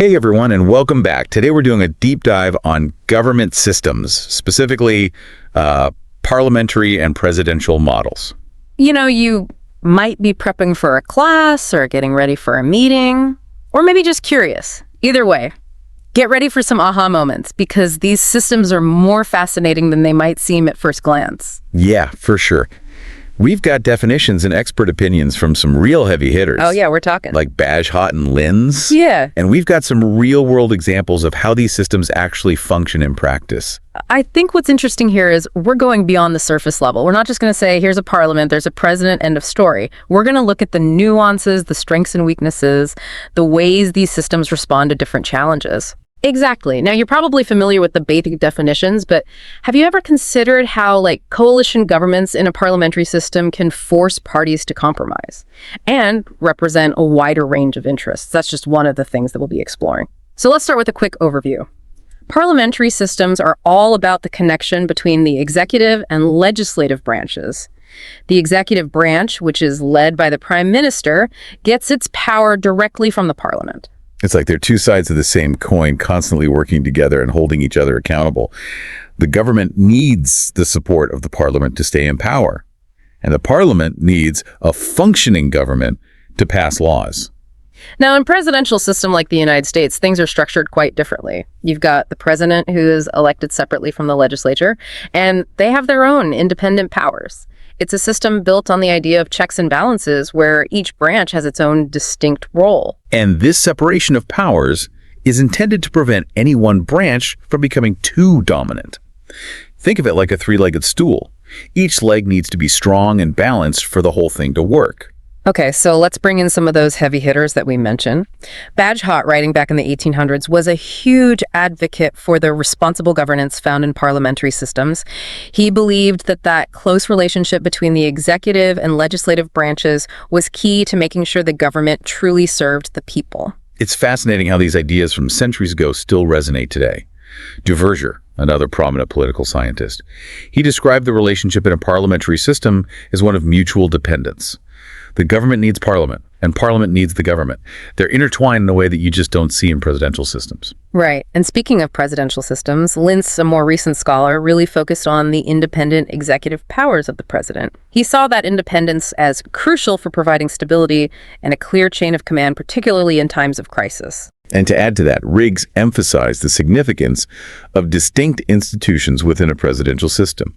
Hey everyone, and welcome back. Today we're doing a deep dive on government systems, specifically parliamentary and presidential models. You might be prepping for a class or getting ready for a meeting, or maybe just curious. Either way, get ready for some aha moments because these systems are more fascinating than they might seem at first glance. Yeah, for sure. We've got definitions and expert opinions from some real heavy hitters. Oh yeah, we're talking. Like Bagehot and Linz. Yeah. And we've got some real-world examples of how these systems actually function in practice. I think what's interesting here is we're going beyond the surface level. We're not just going to say, here's a parliament, there's a president, end of story. We're going to look at the nuances, the strengths and weaknesses, the ways these systems respond to different challenges. Exactly. Now, you're probably familiar with the basic definitions, but have you ever considered how, coalition governments in a parliamentary system can force parties to compromise and represent a wider range of interests? That's just one of the things that we'll be exploring. So let's start with a quick overview. Parliamentary systems are all about the connection between the executive and legislative branches. The executive branch, which is led by the prime minister, gets its power directly from the parliament. It's like they're two sides of the same coin, constantly working together and holding each other accountable. The government needs the support of the parliament to stay in power, and the parliament needs a functioning government to pass laws. Now, in a presidential system like the United States, things are structured quite differently. You've got the president who is elected separately from the legislature, and they have their own independent powers. It's a system built on the idea of checks and balances where each branch has its own distinct role. And this separation of powers is intended to prevent any one branch from becoming too dominant. Think of it like a three-legged stool. Each leg needs to be strong and balanced for the whole thing to work. Okay, so let's bring in some of those heavy hitters that we mentioned. Bagehot, writing back in the 1800s, was a huge advocate for the responsible governance found in parliamentary systems. He believed that close relationship between the executive and legislative branches was key to making sure the government truly served the people. It's fascinating how these ideas from centuries ago still resonate today. Duverger, another prominent political scientist, he described the relationship in a parliamentary system as one of mutual dependence. The government needs parliament, and parliament needs the government. They're intertwined in a way that you just don't see in presidential systems. Right. And speaking of presidential systems, Linz, a more recent scholar, really focused on the independent executive powers of the president. He saw that independence as crucial for providing stability and a clear chain of command, particularly in times of crisis. And to add to that, Riggs emphasized the significance of distinct institutions within a presidential system.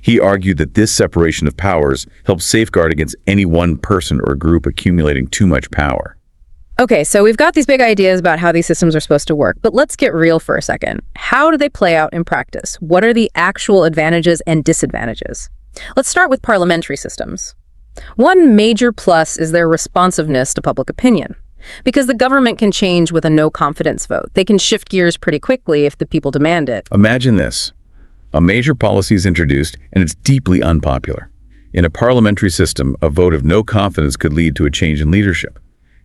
He argued that this separation of powers helps safeguard against any one person or group accumulating too much power. Okay, so we've got these big ideas about how these systems are supposed to work, but let's get real for a second. How do they play out in practice? What are the actual advantages and disadvantages? Let's start with parliamentary systems. One major plus is their responsiveness to public opinion. Because the government can change with a no-confidence vote. They can shift gears pretty quickly if the people demand it. Imagine this. A major policy is introduced, and it's deeply unpopular. In a parliamentary system, a vote of no confidence could lead to a change in leadership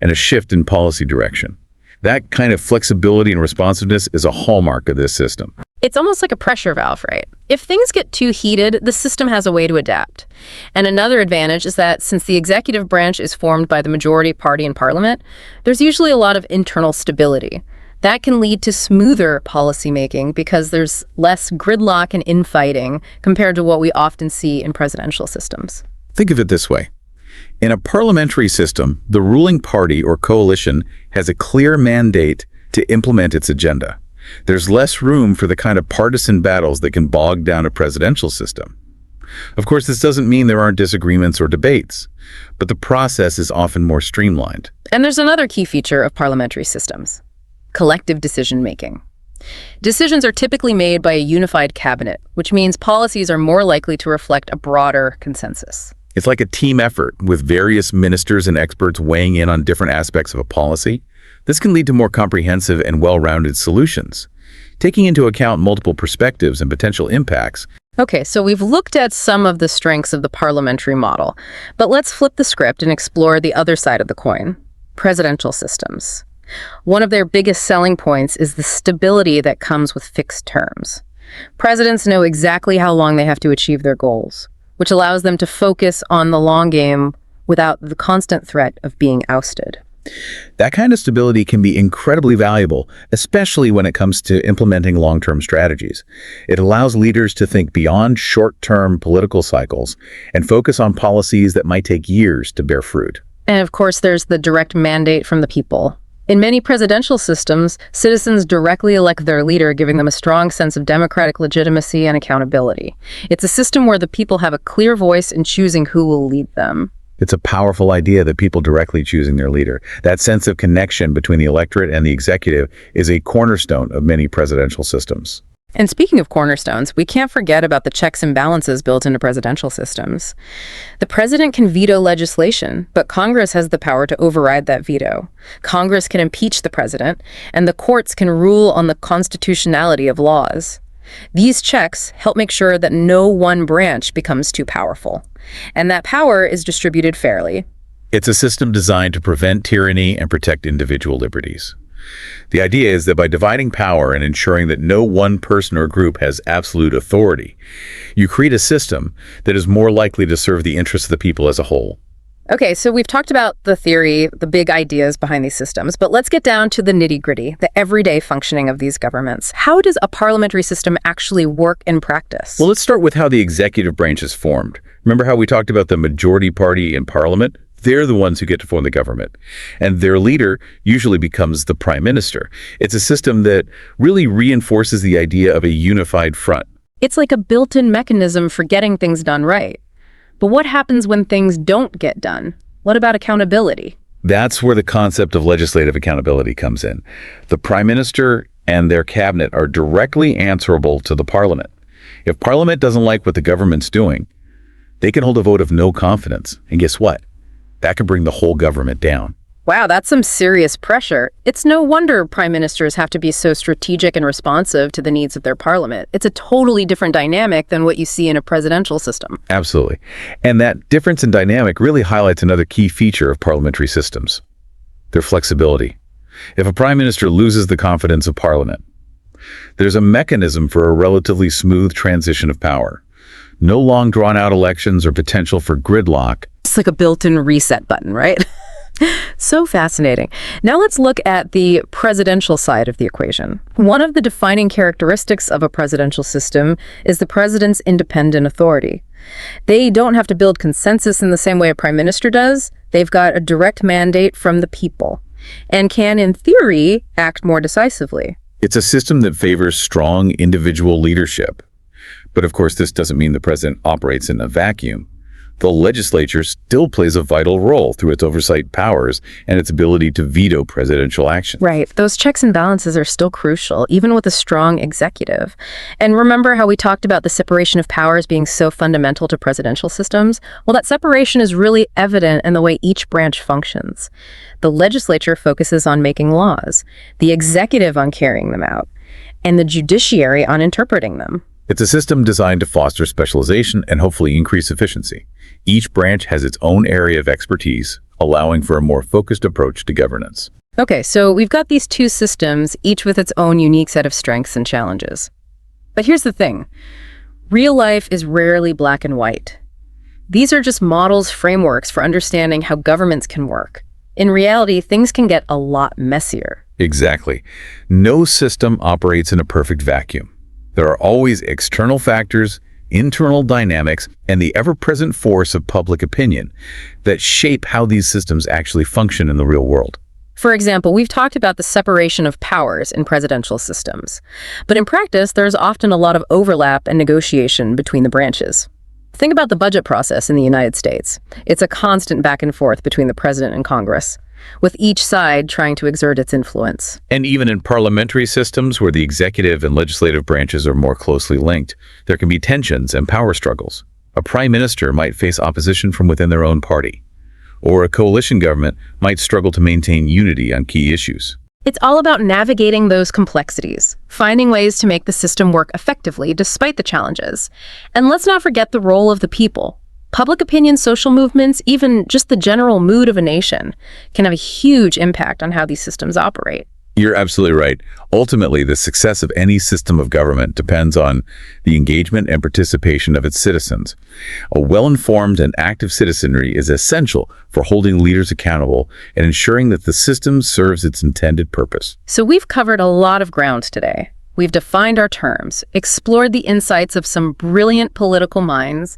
and a shift in policy direction. That kind of flexibility and responsiveness is a hallmark of this system. It's almost like a pressure valve, right? If things get too heated, the system has a way to adapt. And another advantage is that since the executive branch is formed by the majority party in parliament, there's usually a lot of internal stability. That can lead to smoother policymaking because there's less gridlock and infighting compared to what we often see in presidential systems. Think of it this way. In a parliamentary system, the ruling party or coalition has a clear mandate to implement its agenda. There's less room for the kind of partisan battles that can bog down a presidential system. Of course, this doesn't mean there aren't disagreements or debates, but the process is often more streamlined. And there's another key feature of parliamentary systems: collective decision-making. Decisions are typically made by a unified cabinet, which means policies are more likely to reflect a broader consensus. It's like a team effort with various ministers and experts weighing in on different aspects of a policy. This can lead to more comprehensive and well-rounded solutions, taking into account multiple perspectives and potential impacts. Okay, so we've looked at some of the strengths of the parliamentary model, but let's flip the script and explore the other side of the coin: presidential systems. One of their biggest selling points is the stability that comes with fixed terms. Presidents know exactly how long they have to achieve their goals, which allows them to focus on the long game without the constant threat of being ousted. That kind of stability can be incredibly valuable, especially when it comes to implementing long-term strategies. It allows leaders to think beyond short-term political cycles and focus on policies that might take years to bear fruit. And of course, there's the direct mandate from the people. In many presidential systems, citizens directly elect their leader, giving them a strong sense of democratic legitimacy and accountability. It's a system where the people have a clear voice in choosing who will lead them. It's a powerful idea that people directly choosing their leader. That sense of connection between the electorate and the executive is a cornerstone of many presidential systems. And speaking of cornerstones, we can't forget about the checks and balances built into presidential systems. The president can veto legislation, but Congress has the power to override that veto. Congress can impeach the president, and the courts can rule on the constitutionality of laws. These checks help make sure that no one branch becomes too powerful, and that power is distributed fairly. It's a system designed to prevent tyranny and protect individual liberties. The idea is that by dividing power and ensuring that no one person or group has absolute authority, you create a system that is more likely to serve the interests of the people as a whole. Okay, so we've talked about the theory, the big ideas behind these systems, but let's get down to the nitty-gritty, the everyday functioning of these governments. How does a parliamentary system actually work in practice? Well, let's start with how the executive branch is formed. Remember how we talked about the majority party in Parliament? They're the ones who get to form the government, and their leader usually becomes the prime minister. It's a system that really reinforces the idea of a unified front. It's like a built-in mechanism for getting things done right. But what happens when things don't get done? What about accountability? That's where the concept of legislative accountability comes in. The prime minister and their cabinet are directly answerable to the parliament. If parliament doesn't like what the government's doing, they can hold a vote of no confidence. And guess what? That could bring the whole government down. Wow, that's some serious pressure. It's no wonder prime ministers have to be so strategic and responsive to the needs of their parliament. It's a totally different dynamic than what you see in a presidential system. Absolutely. And that difference in dynamic really highlights another key feature of parliamentary systems: their flexibility. If a prime minister loses the confidence of parliament, there's a mechanism for a relatively smooth transition of power. No long drawn-out elections or potential for gridlock. It's like a built-in reset button, right? So fascinating. Now let's look at the presidential side of the equation. One of the defining characteristics of a presidential system is the president's independent authority. They don't have to build consensus in the same way a prime minister does. They've got a direct mandate from the people and can, in theory, act more decisively. It's a system that favors strong individual leadership. But of course, this doesn't mean the president operates in a vacuum. The legislature still plays a vital role through its oversight powers and its ability to veto presidential action. Right. Those checks and balances are still crucial, even with a strong executive. And remember how we talked about the separation of powers being so fundamental to presidential systems? Well, that separation is really evident in the way each branch functions. The legislature focuses on making laws, the executive on carrying them out, and the judiciary on interpreting them. It's a system designed to foster specialization and hopefully increase efficiency. Each branch has its own area of expertise, allowing for a more focused approach to governance. Okay, so we've got these two systems, each with its own unique set of strengths and challenges. But here's the thing. Real life is rarely black and white. These are just models, frameworks for understanding how governments can work. In reality, things can get a lot messier. Exactly. No system operates in a perfect vacuum. There are always external factors, internal dynamics, and the ever-present force of public opinion that shape how these systems actually function in the real world. For example, we've talked about the separation of powers in presidential systems. But in practice, there's often a lot of overlap and negotiation between the branches. Think about the budget process in the United States. It's a constant back and forth between the president and Congress, with each side trying to exert its influence. And even in parliamentary systems where the executive and legislative branches are more closely linked, there can be tensions and power struggles. A prime minister might face opposition from within their own party, or a coalition government might struggle to maintain unity on key issues. It's all about navigating those complexities, finding ways to make the system work effectively despite the challenges. And let's not forget the role of the people. Public opinion, social movements, even just the general mood of a nation can have a huge impact on how these systems operate. You're absolutely right. Ultimately, the success of any system of government depends on the engagement and participation of its citizens. A well-informed and active citizenry is essential for holding leaders accountable and ensuring that the system serves its intended purpose. So we've covered a lot of ground today. We've defined our terms, explored the insights of some brilliant political minds,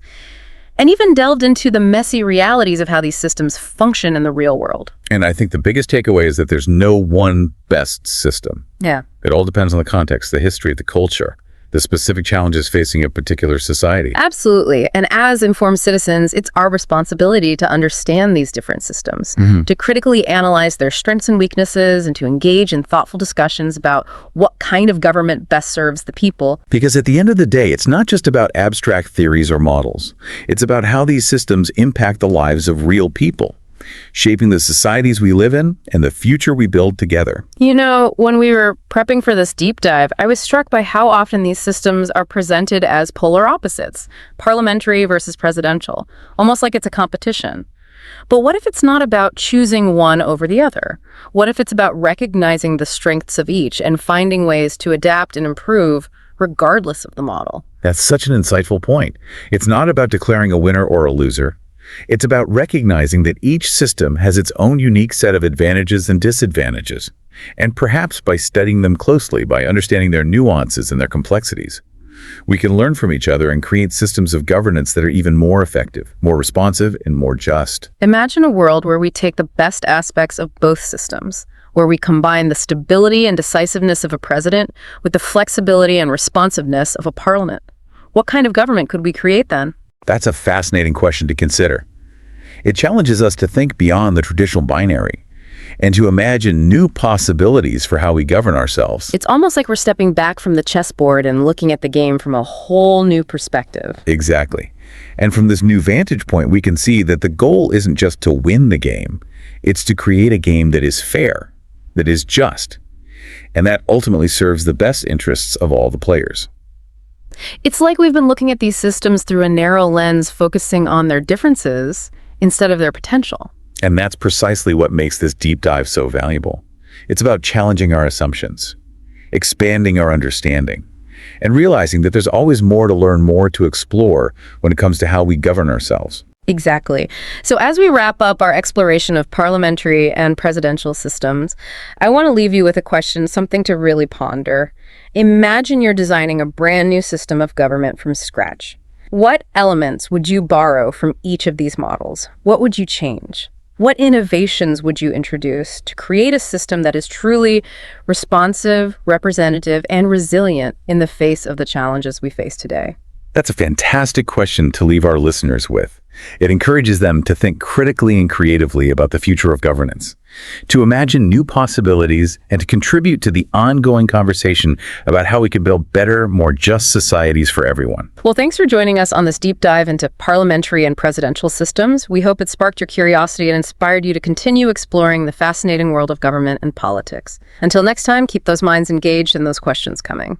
and even delved into the messy realities of how these systems function in the real world. And I think the biggest takeaway is that there's no one best system. Yeah. It all depends on the context, the history, the culture, the specific challenges facing a particular society. Absolutely. And as informed citizens, it's our responsibility to understand these different systems, to critically analyze their strengths and weaknesses, and to engage in thoughtful discussions about what kind of government best serves the people. Because at the end of the day, it's not just about abstract theories or models. It's about how these systems impact the lives of real people, shaping the societies we live in and the future we build together. You know, when we were prepping for this deep dive, I was struck by how often these systems are presented as polar opposites, parliamentary versus presidential, almost like it's a competition. But what if it's not about choosing one over the other? What if it's about recognizing the strengths of each and finding ways to adapt and improve regardless of the model? That's such an insightful point. It's not about declaring a winner or a loser. It's about recognizing that each system has its own unique set of advantages and disadvantages, and perhaps by studying them closely, by understanding their nuances and their complexities, we can learn from each other and create systems of governance that are even more effective, more responsive, and more just. Imagine a world where we take the best aspects of both systems, where we combine the stability and decisiveness of a president with the flexibility and responsiveness of a parliament. What kind of government could we create then? That's a fascinating question to consider. It challenges us to think beyond the traditional binary and to imagine new possibilities for how we govern ourselves. It's almost like we're stepping back from the chessboard and looking at the game from a whole new perspective. Exactly. And from this new vantage point, we can see that the goal isn't just to win the game. It's to create a game that is fair, that is just, and that ultimately serves the best interests of all the players. It's like we've been looking at these systems through a narrow lens, focusing on their differences instead of their potential. And that's precisely what makes this deep dive so valuable. It's about challenging our assumptions, expanding our understanding, and realizing that there's always more to learn, more to explore when it comes to how we govern ourselves. Exactly. So as we wrap up our exploration of parliamentary and presidential systems, I want to leave you with a question, something to really ponder. Imagine you're designing a brand new system of government from scratch. What elements would you borrow from each of these models? What would you change? What innovations would you introduce to create a system that is truly responsive, representative, and resilient in the face of the challenges we face today? That's a fantastic question to leave our listeners with. It encourages them to think critically and creatively about the future of governance, to imagine new possibilities, and to contribute to the ongoing conversation about how we can build better, more just societies for everyone. Well, thanks for joining us on this deep dive into parliamentary and presidential systems. We hope it sparked your curiosity and inspired you to continue exploring the fascinating world of government and politics. Until next time, keep those minds engaged and those questions coming.